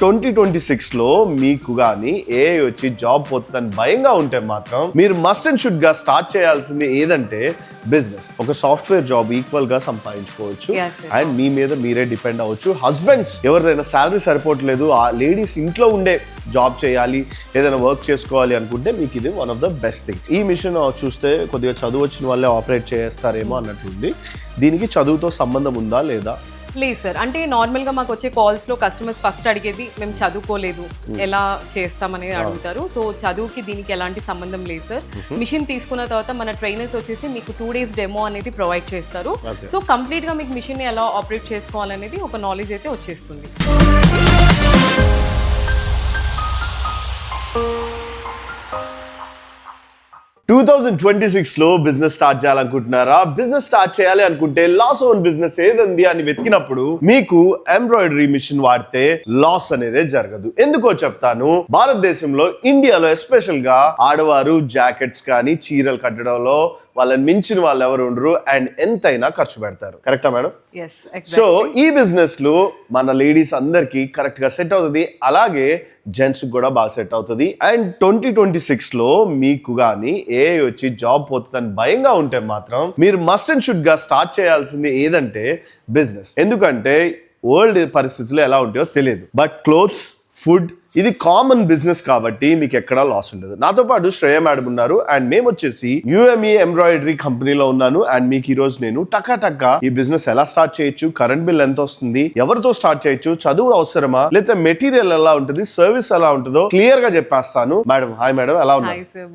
2026లో మీకు గానీ ఏఐ వచ్చి జాబ్ పోతుందని భయంగా ఉంటే మాత్రం మీరు మస్ట్ అండ్ షుడ్ గా స్టార్ట్ చేయాల్సింది ఏదంటే బిజినెస్. ఒక సాఫ్ట్వేర్ జాబ్ ఈక్వల్ గా సంపాదించుకోవచ్చు అండ్ మీ మీద మీరే డిపెండ్ అవ్వచ్చు. హస్బెండ్స్ ఎవరిదైనా శాలరీ సరిపోవట్లేదు, ఆ లేడీస్ ఇంట్లో ఉండే జాబ్ చేయాలి, ఏదైనా వర్క్ చేసుకోవాలి అనుకుంటే మీకు ఇది one of the best thing. ఈ మిషన్ చూస్తే కొద్దిగా చదువు వచ్చిన వాళ్ళే ఆపరేట్ చేస్తారేమో అన్నట్టుంది. దీనికి చదువుతో సంబంధం ఉందా లేదా? లేదు సార్, అంటే నార్మల్గా మాకు వచ్చే కాల్స్లో కస్టమర్స్ ఫస్ట్ అడిగేది మేము చదువుకోలేదు ఎలా చేస్తామనేది అడుగుతారు. సో చదువుకి దీనికి ఎలాంటి సంబంధం లేదు సార్. మిషన్ తీసుకున్న తర్వాత మన ట్రైనర్స్ వచ్చేసి మీకు 2 days డెమో అనేది ప్రొవైడ్ చేస్తారు. సో కంప్లీట్గా మీకు మిషన్ ఎలా ఆపరేట్ చేసుకోవాలనేది ఒక నాలెడ్జ్ అయితే వచ్చేస్తుంది. 2026లో బిజినెస్ స్టార్ట్ చేయాలనుకుంటున్నారా? బిజినెస్ స్టార్ట్ చేయాలి అనుకుంటే లాస్ ఓన్ బిజినెస్ ఏదంది అని వెతికినప్పుడు మీకు ఎంబ్రాయిడరీ మిషన్ వాడితే లాస్ అనేది జరగదు. ఎందుకో చెప్తాను. భారతదేశంలో, ఇండియాలో ఎస్పెషల్ గా ఆడవారు జాకెట్స్ కానీ చీరలు కట్టడంలో వాళ్ళని మించిన వాళ్ళు ఎవరు ఉండరు అండ్ ఎంతైనా ఖర్చు పెడతారు. కరెక్టా మేడం? సో ఈ బిజినెస్ లో మన లేడీస్ అందరికి కరెక్ట్ గా సెట్ అవుతుంది, అలాగే జెంట్స్ కూడా బాగా సెట్ అవుతుంది. అండ్ 2026లో మీకు గానీ ఏఐ వచ్చి జాబ్ పోతుందని భయంగా ఉంటే మాత్రం మీరు మస్ట్ అండ్ షుడ్ గా స్టార్ట్ చేయాల్సింది ఏదంటే బిజినెస్. ఎందుకంటే వరల్డ్ పరిస్థితులు ఎలా ఉంటాయో తెలియదు, బట్ క్లోత్స్, ఫుడ్ ఇది కామన్ బిజినెస్ కాబట్టి మీకు ఎక్కడా లాస్ ఉండదు. నాతో పాటు శ్రేయ మేడం ఉన్నారు అండ్ మేము వచ్చేసి UME ఎంబ్రాయిడరీ కంపెనీలో ఉన్నాను. అండ్ మీకు ఈ రోజు నేను టక్కా ఈ బిజినెస్ ఎలా స్టార్ట్ చేయొచ్చు, కరెంట్ బిల్ ఎంత వస్తుంది, ఎవరితో స్టార్ట్ చేయొచ్చు, చదువు అవసరమా, లేదా మెటీరియల్ ఎలా ఉంటుంది, సర్వీస్ ఎలా ఉంటుందో క్లియర్ గా చెప్పేస్తాను. మేడం హాయ్ మేడం, ఎలా ఉన్నారు?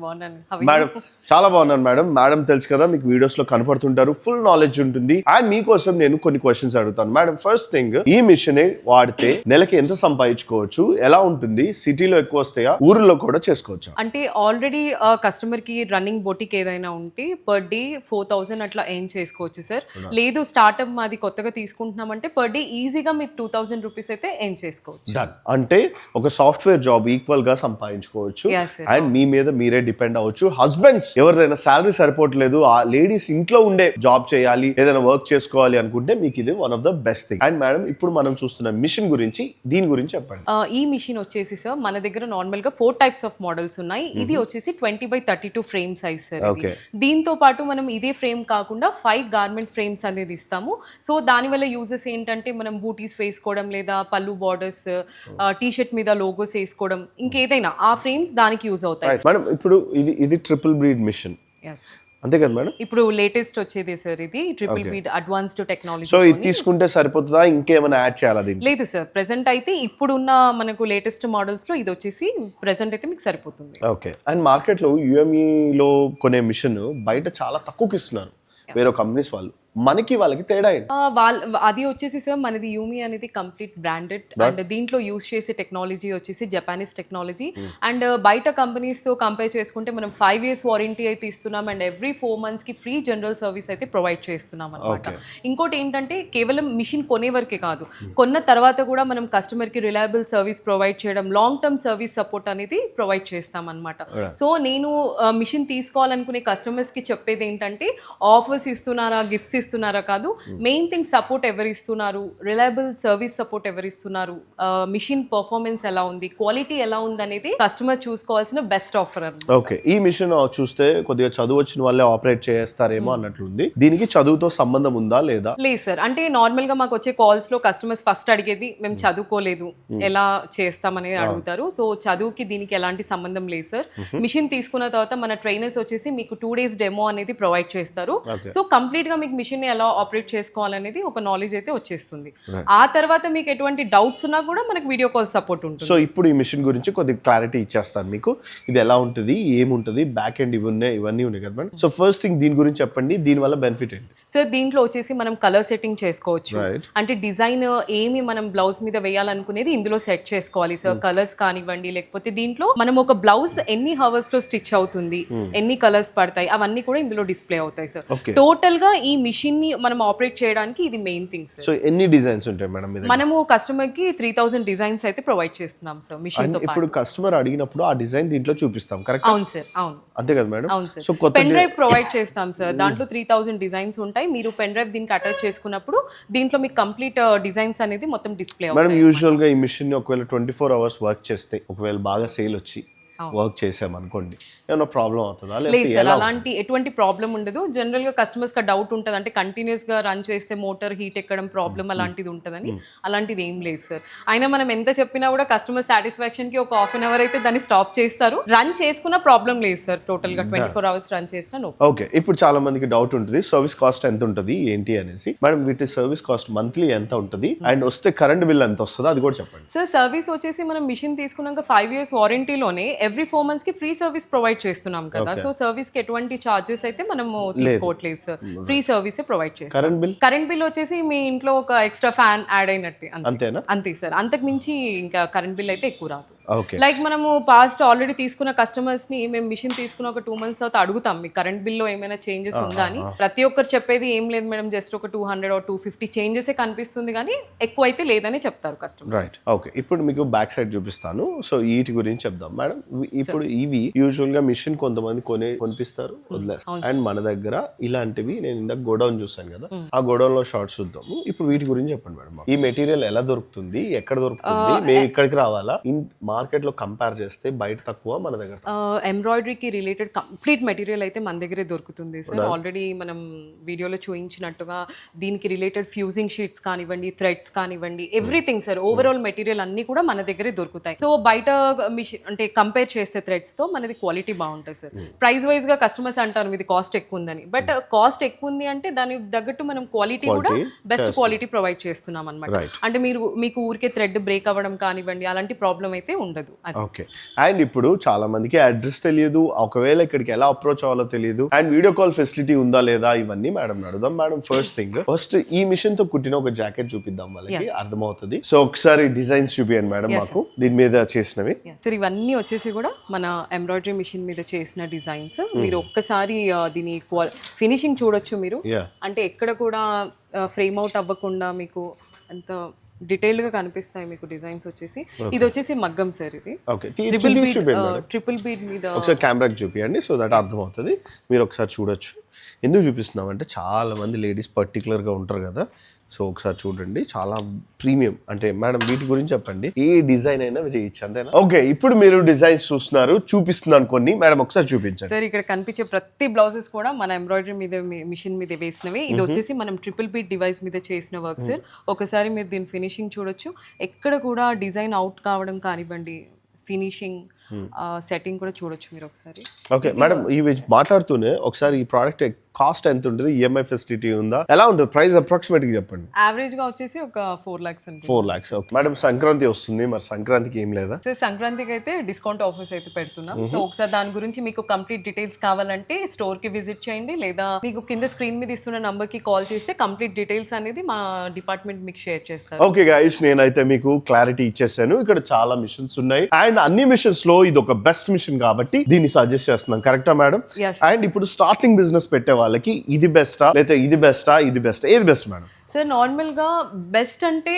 మేడం చాలా బాగున్నాను మేడం. మేడం తెలుసు కదా, మీకు వీడియోస్ లో కనపడుతుంటారు, ఫుల్ నాలెడ్జ్ ఉంటుంది. అండ్ మీకోసం నేను కొన్ని క్వశ్చన్స్ అడుగుతాను. మేడం ఫస్ట్ థింగ్, ఈ మిషన్ వాడితే నెలకి ఎంత సంపాదించుకోవచ్చు, ఎలా ఉంటుంది, సిటీలో ఎక్కువ వస్తాయా, ఊర్లో కూడా చేసుకోవచ్చు? అంటే ఆల్రెడీ కస్టమర్ కి రన్నింగ్ బొటిక్ ఏదైనా ఉంటే పర్ డే 4,000 అట్లా ఎర్న్ చేసుకోవచ్చు సార్. లేదు స్టార్ట్అప్ మాది కొత్తగా తీసుకుంటున్నామంటే పర్ డే ఈజీగా మీకు 2,000 రూపీస్ అయితే ఎర్న్ చేసుకోవచ్చు. అంటే ఒక సాఫ్ట్వేర్ జాబ్ ఈక్వల్ గా సంపాదించుకోవచ్చు అండ్ మీ మీద మీరే డిపెండ్ అవ్వచ్చు. హస్బెండ్స్ ఎవరిదైనా శాలరీ సరిపోవట్లేదు, ఆ లేడీస్ ఇంట్లో ఉండే జాబ్ చేయాలి, ఏదైనా వర్క్ చేసుకోవాలి అనుకుంటే మీకు ఇది one of the best thing. And madam ఇప్పుడు మనం చూస్తున్న మిషన్ గురించి, దీని గురించి చెప్పండి. ఈ మిషన్ వచ్చేసి సార్ మన దగ్గర నార్మల్ గా 4 టైప్స్ ఆఫ్ మోడల్స్ ఉన్నాయి. ఇది వచ్చేసి 20x32 ఫ్రేమ్ సైజ్ సార్. దీంతో పాటు మనం ఇదే ఫ్రేమ్ కాకుండా 5 గార్మెంట్ ఫ్రేమ్స్ అనేది ఇస్తాము. సో దాని వల్ల యూజెస్ ఏంటంటే మనం బూటీస్ వేసుకోవడం, లేదా పళ్ళు బార్డర్స్, టీ షర్ట్ మీద లోగోస్ వేసుకోవడం, ఇంకేదైనా ఆ ఫ్రేమ్స్ దానికి యూజ్ అవుతాయి. మేడం ఇప్పుడు ఇది ట్రిపుల్ బ్రీడ్ మిషన్ అంతే కదా మేడం? ఇప్పుడు లేటెస్ట్ వచ్చేది సార్, ఇది triple bead advanced technology. So ఇది తీసుకుంటే సరిపోతుందా, ఇంకేమైనా యాడ్ చేయాలా? లేదు సార్, ప్రెసెంట్ అయితే ఇప్పుడున్న మనకు లేటెస్ట్ మోడల్స్ లో ఇది వచ్చేసి ప్రెసెంట్ అయితే మీకు సరిపోతుంది. ఓకే. అండ్ మార్కెట్ లో UME లో కొనే మిషన్ బయట చాలా తక్కువకి ఇస్తున్నారు వేరే కంపెనీస్ వాళ్ళు, మనకి వాళ్ళకి తేడా ఏంటి? అది వచ్చేసి సార్ మనది UME అనేది కంప్లీట్ బ్రాండెడ్ అండ్ దీంట్లో యూజ్ చేసే టెక్నాలజీ వచ్చేసి జపానీస్ టెక్నాలజీ. అండ్ బయట కంపెనీస్ తో కంపేర్ చేసుకుంటే మనం 5 years వారంటీ అయితే ఇస్తున్నాం అండ్ ఎవ్రీ 4 months కి ఫ్రీ జనరల్ సర్వీస్ అయితే ప్రొవైడ్ చేస్తున్నాం అనమాట. ఇంకోటి ఏంటంటే కేవలం మిషన్ కొనే వరకే కాదు, కొన్న తర్వాత కూడా మనం కస్టమర్ కి రిలయబుల్ సర్వీస్ ప్రొవైడ్ చేయడం, లాంగ్ టర్మ్ సర్వీస్ సపోర్ట్ అనేది ప్రొవైడ్ చేస్తాం అనమాట. సో నేను మిషన్ తీసుకోవాలనుకునే కస్టమర్స్ కి చెప్పేది ఏంటంటే ఆఫర్స్ ఇస్తున్నారా, గిఫ్ట్స్ ఇస్తున్నారా కాదు, మెయిన్ థింగ్ సపోర్ట్ ఎవరు ఇస్తున్నారు, రిలయబుల్ సర్వీస్ సపోర్ట్ ఎవరు ఇస్తున్నారు, మిషన్ పర్ఫార్మెన్స్ ఎలా ఉంది, క్వాలిటీ ఎలా ఉంది అనేది కస్టమర్ చూసుకోవాల్సిన బెస్ట్ ఆఫర్ అన్నమాట. ఓకే. ఈ మిషన్ చూస్తే కొద్దిగా చదువు వచ్చిన వాళ్ళే ఆపరేట్ చేస్తారేమో అన్నట్లుంది. దీనికి చదువుతో సంబంధం ఉందా లేదా? లేదు సార్, అంటే నార్మల్ గా మాకు వచ్చే కాల్స్ లో కస్టమర్స్ ఫస్ట్ అడిగేది మేము చదువుకోలేదు ఎలా చేస్తామనేది అడుగుతారు. సో చదువుకి దీనికి ఎలాంటి సంబంధం లేదు సార్. మిషన్ తీసుకున్న తర్వాత మన ట్రైనర్స్ వచ్చేసి మీకు 2 days డెమో అనేది ప్రొవైడ్ చేస్తారు. సో కంప్లీట్ గా మీకు మిషన్ ఎలా ఆపరేట్ చేసుకోవాలనేది ఒక నాలెడ్జ్ అయితే వచ్చేస్తుంది. ఆ తర్వాత మీకు ఎటువంటి డౌట్స్ ఉన్నా కూడా మనకి వీడియో కాల్ సపోర్ట్ ఉంటుంది. సో ఇప్పుడు ఈ మిషన్ గురించి కొద్దిగా క్లారిటీ ఇచ్చేస్తాను మీకు. ఇది ఎలా ఉంటుంది, ఏముంటుంది, బ్యాక్ ఎండ్ ఇవన్నీ ఉన్నాయి కదా మేడం. సో ఫస్ట్ థింగ్ దీని గురించి చెప్పండి, దీని వల్ల బెనిఫిట్ ఏంటి? సార్ దీంట్లో వచ్చేసి మనం కలర్ సెట్టింగ్ చేసుకోవచ్చు. అంటే డిజైన్ ఏమి మనం బ్లౌజ్ మీద వేయాలనుకునేది ఇందులో సెట్ చేసుకోవాలి సార్. కలర్స్ కానివ్వండి, లేకపోతే దీంట్లో మనం ఒక బ్లౌజ్ ఎన్ని హవర్స్ లో స్టిచ్ అవుతుంది, ఎన్ని కలర్స్ పడతాయి, అవన్నీ కూడా ఇందులో డిస్ప్లే అవుతాయి సార్. టోటల్ గా ఈ మిషన్ మిషన్ ని మనం ఆపరేట్ చేయడానికి ఇది మెయిన్ థింగ్ సార్. సో ఎన్ని డిజైన్స్ ఉంటాయి మేడం మీ దగ్గర? మనము కస్టమర్ కి 3000 డిజైన్స్ అయితే ప్రొవైడ్ చేస్తున్నాం సార్ మిషన్ తో పాటు. ఇప్పుడు కస్టమర్ అడిగినప్పుడు ఆ డిజైన్ దీంట్లో చూపిస్తాం, కరెక్ట్? అవును సార్, అవును. అంతే కదా మేడం? అవును సార్. సో కొత్త పెన్ డ్రైవ్ ప్రొవైడ్ చేస్తాం సార్. దాంట్లో 3000 డిజైన్స్ ఉంటాయి. మీరు పెన్ డ్రైవ్ దీనికి అటాచ్ చేసుకున్నప్పుడు దీంట్లో మీకు కంప్లీట్ డిజైన్స్ అనేది మొత్తం డిస్ప్లే మేడం అవుతాయి. యూజువల్ గా ఈ మిషన్ ని ఒకవేళ 24 అవర్స్ వర్క్ చేస్తే, ఒకవేళ బాగా సేల్ వచ్చి వర్క్ చేసామనుకోండి, ఏమైనా ప్రాబ్లం అవుతుందా? లేదు సార్, అలాంటి ఎటువంటి ప్రాబ్లం ఉండదు. జనరల్ గా కస్టమర్స్ కి డౌట్ ఉంటుంది, అంటే కంటిన్యూస్ గా రన్ చేస్తే మోటార్ హీట్ ఎక్కడం ప్రాబ్లం అలాంటిది ఉంటుందని. అలాంటిది ఏం లేదు సార్. అయినా మనం ఎంత చెప్పినా కూడా కస్టమర్ సాటిస్ఫాక్షన్ కి ఒక హాఫ్ అన్ అవర్ అయితే దాన్ని స్టాప్ చేస్తారు. రన్ చేసుకున్న ప్రాబ్లం లేదు సార్. టోటల్ గా 24 అవర్స్ రన్ చేసినా నో. ఓకే, ఇప్పుడు చాలా మందికి డౌట్ ఉంటుంది సర్వీస్ కాస్ట్ ఎంత ఉంటుంది ఏంటి అనేసి. మేడం వీటి సర్వీస్ కాస్ట్ మంత్లీ ఎంత ఉంటుంది, అండ్ వస్తే కరెంట్ బిల్ ఎంత వస్తుందో అది కూడా చెప్పండి. సార్ సర్వీస్ వచ్చేసి మనం మిషన్ తీసుకున్నాక 5 years వారంటీలోనే ఎవ్రీ 4 months కి ఫ్రీ సర్వీస్ ప్రొవైడ్ చేస్తున్నాం కదా. సో సర్వీస్ కి ఎటువంటి చార్జెస్ అయితే మనము తీసుకోవట్లేదు సార్. ఫ్రీ సర్వీస్ ప్రొవైడ్ చేస్తాం. కరెంట్ బిల్ వచ్చేసి మీ ఇంట్లో ఒక ఎక్స్ట్రా ఫ్యాన్ యాడ్ అయినట్టే, అంతేనా? అంతే సార్. అంతకు మించి ఇంకా కరెంట్ బిల్ అయితే ఎక్కువ రాదు. ఓకే, లైక్ మనము పాస్ట్ ఆల్రెడీ తీసుకున్న కస్టమర్స్ ని మేము మిషన్ తీసుకున్న ఒక 2 months తర్వాత అడుగుతాం మీకు కరెంట్ బిల్ లో ఏమైనా చేంజెస్ ఉందా అని. ప్రతి ఒక్కరు చెప్పేది ఏం లేదు మేడం, జస్ట్ ఒక 200 or 250 చేంజెస్ కనిపిస్తుంది కానీ ఎక్కువ అయితే లేదని చెప్తారు కస్టమర్. రైట్. ఓకే, ఇప్పుడు మీకు బ్యాక్ సైడ్ చూపిస్తాను. సో వీటి గురించి చెప్దాం మేడం. ఇప్పుడు ఇవి యూజువల్ గా మిషన్ కొంతమంది కొనిపిస్తారు, వదిలేస్తారు. అండ్ మన దగ్గర ఇలాంటివి నేను ఇందాక గోడౌన్ చూసాను కదా, ఆ గోడౌన్ లో షార్ట్స్ చూద్దాము. ఇప్పుడు వీటి గురించి చెప్పండి మేడం. ఈ మెటీరియల్ ఎలా దొరుకుతుంది, ఎక్కడ దొరుకుతుంది, మేము ఇక్కడికి రావాలా? మార్కెట్ లో కంపేర్ చేస్తే బయట తక్కువ, మన దగ్గర ఎంబ్రాయిడరీకి రిలేటెడ్ కంప్లీట్ మెటీరియల్ అయితే మన దగ్గరే దొరుకుతుంది సార్. ఆల్రెడీ మనం వీడియోలో చూపించినట్టుగా దీనికి రిలేటెడ్ ఫ్యూజింగ్ షీట్స్ కానివ్వండి, థ్రెడ్స్ కానివ్వండి, ఎవ్రీథింగ్ సార్. ఓవరాల్ మెటీరియల్ అన్ని కూడా మన దగ్గరే దొరుకుతాయి. సో బయట మిషన్ అంటే కంపేర్ చేస్తే థ్రెడ్స్ తో మనది క్వాలిటీ బాగుంటుంది సార్. ప్రైస్ వైజ్ గా కస్టమర్స్ అంటారు ఇది కాస్ట్ ఎక్కువ ఉందని, బట్ కాస్ట్ ఎక్కువ ఉంది అంటే దాని తగ్గట్టు మనం క్వాలిటీ కూడా బెస్ట్ క్వాలిటీ ప్రొవైడ్ చేస్తున్నాం అనమాట. అంటే మీకు ఊరికే థ్రెడ్ బ్రేక్ అవ్వడం కానివ్వండి అలాంటి ప్రాబ్లం అయితే ఉండదు. ఓకే, అండ్ ఇప్పుడు చాలా మందికి అడ్రస్ తెలియదు, ఒకవేళ ఇక్కడికి ఎలా అప్రోచ్ అవ్వాలో తెలియదు, అండ్ వీడియో కాల్ ఫెసిలిటీ ఉందా లేదా, ఇవన్నీ మేడం అడుగుదాం. మేడం ఫస్ట్ ఈ మిషన్ తో కుట్టిన ఒక జాకెట్ చూపిద్దాం, వాళ్ళకి అర్థమవుతుంది. సో ఒకసారి డిజైన్స్ చూపియండి మేడం మాకు దీని మీద చేసినవి. సార్ ఇవన్నీ వచ్చేసి కూడా మన ఎంబ్రాయిడరీ మిషన్ మీద చేసిన డిజైన్స్. మీరు ఒక్కసారి దీని ఫినిషింగ్ చూడొచ్చు మీరు. అంటే ఎక్కడ కూడా ఫ్రేమ్ అవుట్ అవ్వకుండా మీకు ఎంత డీటెయిల్డ్ గా కనిపిస్తాయి మీకు డిజైన్స్ వచ్చేసి. ఇది వచ్చేసి మగ్గం సార్. ఇది ట్రిపుల్ బీడ్ మీద ఒకసారి కెమెరాకి చూపియండి సో దట్ అర్థమవుతుంది. మీరు ఒకసారి చూడొచ్చు. ఎందుకు చూపిస్తున్నాం అంటే చాలా మంది లేడీస్ పర్టికులర్ గా ఉంటారు కదా, సో ఒకసారి చూడండి. చాలా ప్రీమియం. అంటే మేడం వీటి గురించి చెప్పండి, ఏ డిజైన్ అయినా చేయొచ్చు అంతేనా? ఓకే, ఇప్పుడు మీరు డిజైన్స్ చూస్తున్నారు, చూపిస్తున్నాను కొన్ని. మేడం ఒకసారి చూపించండి సార్. ఇక్కడ కనిపించే ప్రతి బ్లౌజెస్ కూడా మన ఎంబ్రాయిడరీ మీద మిషన్ మీద వేసినవి. ఇది వచ్చేసి మనం ట్రిపుల్ బీట్ డివైస్ మీద చేసిన వర్క్ సార్. ఒకసారి మీరు దీని ఫినిషింగ్ చూడొచ్చు. ఎక్కడ కూడా డిజైన్ అవుట్ కావడం కానివ్వండి, ఫినిషింగ్ సెట్టింగ్ కూడా చూడొచ్చు మీరు ఒకసారి. ఓకే మేడం, ఇవి మాట్లాడుతూనే ఒకసారి ఈ ప్రోడక్ట్ కాస్ట్ ఎంత ఉంటుంది, ఈఎంఐ ఫెసిలిటీ ఉందా, ఎలా ఉంటుంది, ప్రైస్ అప్రాక్సిమేట్ గా చెప్పండి. యావరేజ్ గా వచ్చేసి ఒక 4 lakhs అండి. 4 lakhs. మేడం సంక్రాంతి వస్తుంది, మరి సంక్రాంతికి ఏం లేదా? సో సంక్రాంతికి అయితే డిస్కౌంట్ ఆఫర్స్ అయితే పెడుతున్నాం. సో ఒకసారి దాని గురించి మీకు కంప్లీట్ డీటెయిల్స్ కావాలంటే స్టోర్ కి విజిట్ చేయండి, లేదా మీకు కింద స్క్రీన్ మీద ఇస్తున్న నంబర్ కి కాల్ చేస్తే కంప్లీట్ డీటెయిల్స్ అనేది మా డిపార్ట్మెంట్ మీకు షేర్ చేస్తారు. ఓకే గైస్, నేనైతే మీకు క్లారిటీ ఇచ్చేసాను. ఇక్కడ చాలా మిషన్స్ ఉన్నాయి, అండ్ అన్ని మిషన్స్ లో ఇది ఒక బెస్ట్ మిషన్ కాబట్టి దీన్ని సజెస్ట్ చేస్తున్నాం. కరెక్టా మేడం? అండ్ ఇప్పుడు స్టార్టింగ్ బిజినెస్ పెట్టే వాళ్ళకి ఇది బెస్టా లేదా ఇది బెస్టా, ఇది బెస్ట్, ఏది బెస్ట్ మేడం? సార్ నార్మల్ గా బెస్ట్ అంటే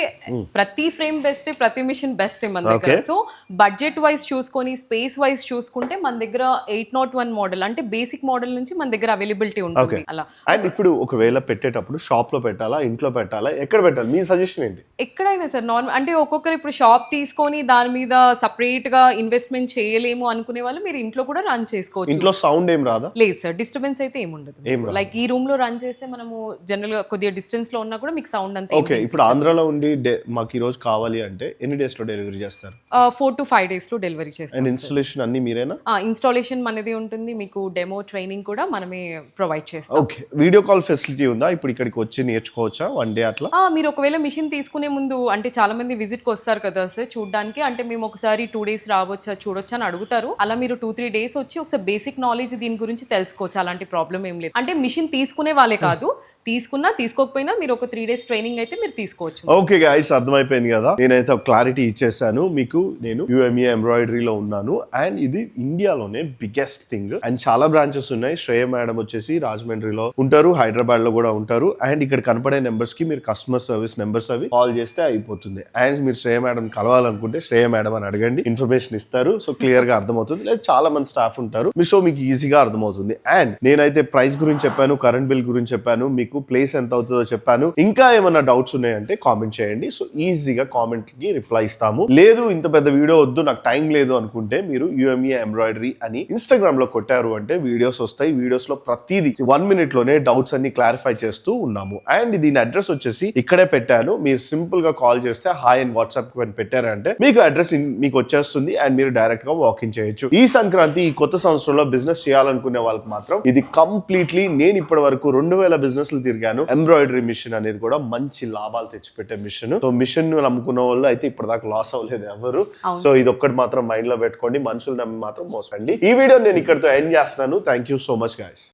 ప్రతి ఫ్రేమ్ బెస్ట్, ప్రతి మిషన్ బెస్ట్ మన దగ్గర. సో బడ్జెట్ వైజ్ చూసుకొని, స్పేస్ వైజ్ చూసుకుంటే మన దగ్గర 801 మోడల్ అంటే బేసిక్ మోడల్ నుంచి మన దగ్గర అవైలబిలిటీ ఉంటుంది అలా. అండ్ ఇప్పుడు ఒకవేళ పెట్టేటప్పుడు షాప్ లో పెట్టాలా, ఇంట్లో పెట్టాలా, ఎక్కడ పెట్టాలి, మీ సజెషన్ ఏంటి? ఎక్కడైనా సార్ నార్మల్ అంటే ఒక్కొక్కరు ఇప్పుడు షాప్ తీసుకొని దాని మీద సపరేట్ గా ఇన్వెస్ట్మెంట్ చేయలేము అనుకునే వాళ్ళు మీరు ఇంట్లో కూడా రన్ చేసుకోవచ్చు. ఇంట్లో సౌండ్ ఏం రాదా? లేదు సార్, డిస్టర్బెన్స్ అయితే ఏమి ఉండదు. లైక్ ఈ రూమ్ లో రన్ చేస్తే మనము జనరల్ గా కొద్దిగా డిస్టెన్స్ లో ఉన్నా కూడా మీకు సౌండ్ అంతే. ఓకే, ఇప్పుడు ఆంధ్రాలో ఉండి మాకు ఈ రోజు కావాలి అంటే ఎన్ని డేస్ లో డెలివరీ చేస్తారు? 4 to 5 days లో డెలివరీ చేస్తాం. అండ్ ఇన్స్టాలేషన్ అన్ని మీరేనా? ఇన్స్టాలేషన్ మనది ఉంటుంది, మీకు డెమో ట్రైనింగ్ కూడా మనమే ప్రొవైడ్ చేస్తాం. ఓకే, వీడియో కాల్ ఫెసిలిటీ ఉందా? ఇప్పుడు ఇక్కడికి వచ్చి నేర్చుకోవచ్చా వన్ డే అట్లా? మీరు ఒకవేళ మిషన్ తీసుకునే ముందు అంటే చాలా మంది విజిట్ కి వస్తారు కదా సార్ చూడడానికి, అంటే మేము ఒకసారి 2 days రావచ్చా చూడొచ్చా అని అడుగుతారు. అలా మీరు 2-3 days వచ్చి ఒకసారి బేసిక్ నాలెడ్జ్ దీని గురించి తెలుసుకోవచ్చు. అలాంటి ప్రాబ్లం ఏం లేదు. అంటే మిషన్ తీసుకునే వాళ్ళే కాదు, తీసుకున్నా తీసుకోకపోయినా మీరు ఒక 3 days ట్రైనింగ్ అయితే మీరు తీసుకోవచ్చు. ఓకే గైస్, అర్థమైపోయింది కదా. నేనైతే ఒక క్లారిటీ ఇచ్చేసాను మీకు. నేను యుఎంఈ ఎంబ్రాయిడరీలో ఉన్నాను అండ్ ఇది ఇండియాలోనే బిగ్గెస్ట్ థింగ్ అండ్ చాలా బ్రాంచెస్ ఉన్నాయి. శ్రేయ మేడం వచ్చేసి రాజమండ్రిలో ఉంటారు, హైదరాబాద్ లో కూడా ఉంటారు. అండ్ ఇక్కడ కనపడే నెంబర్స్ కి మీరు కస్టమర్ సర్వీస్ నెంబర్స్ అవి కాల్ చేస్తే అయిపోతుంది. అండ్ మీరు శ్రేయ మేడం కలవాలనుకుంటే శ్రేయ మేడం అని అడగండి, ఇన్ఫర్మేషన్ ఇస్తారు. సో క్లియర్ గా అర్థమవుతుంది. లేదా చాలా మంది స్టాఫ్ ఉంటారు, సో మీకు ఈజీగా అర్థమవుతుంది. అండ్ నేనైతే ప్రైస్ గురించి చెప్పాను, కరెంట్ బిల్ గురించి చెప్పాను, మీకు ప్లేస్ ఎంత అవుతుందో చెప్పాను. ఇంకా ఏమైనా డౌట్స్ ఉన్నాయంటే కామెంట్ చేయండి. సో ఈజీగా కామెంట్ కి రిప్లై ఇస్తాము. లేదు ఇంత పెద్ద వీడియో వద్దు, నాకు టైం లేదు అనుకుంటే మీరు యుఎంఈ ఎంబ్రాయిడరీ అని ఇన్స్టాగ్రామ్ లో కొట్టారు అంటే వీడియోస్ వస్తాయి. వీడియోస్ లో ప్రతిదీ 1 minute లోనే డౌట్స్ అన్ని క్లారిఫై చేస్తూ ఉన్నాము. అండ్ దీని అడ్రస్ వచ్చేసి ఇక్కడే పెట్టాను. మీరు సింపుల్ గా కాల్ చేస్తే హాయ్ అని వాట్సాప్ కి పెట్టారంటే మీకు అడ్రస్ మీకు వచ్చేస్తుంది అండ్ మీరు డైరెక్ట్ గా వాకింగ్ చేయొచ్చు. ఈ సంక్రాంతి ఈ కొత్త సంవత్సరంలో బిజినెస్ చేయాలనుకునే వాళ్ళకి మాత్రం ఇది కంప్లీట్లీ, నేను ఇప్పటి వరకు 2000 బిజినెస్లు తిరిగాను. ఎంబ్రాయిడరీ మిషన్ అనేది కూడా మంచి లాభాలు తెచ్చిపెట్టే మిషన్. సో మిషన్ నమ్ముకున్న వాళ్ళు అయితే ఇప్పటిదాకా లాస్ అవ్వలేదు ఎవరు. సో ఇది ఒక్కటి మాత్రం మైండ్ లో పెట్టుకోండి, మనుషులు నమ్మి మాత్రం మోసండి. ఈ వీడియో నేను ఇక్కడితో ఎండ్ చేస్తున్నాను. Thank you so much guys.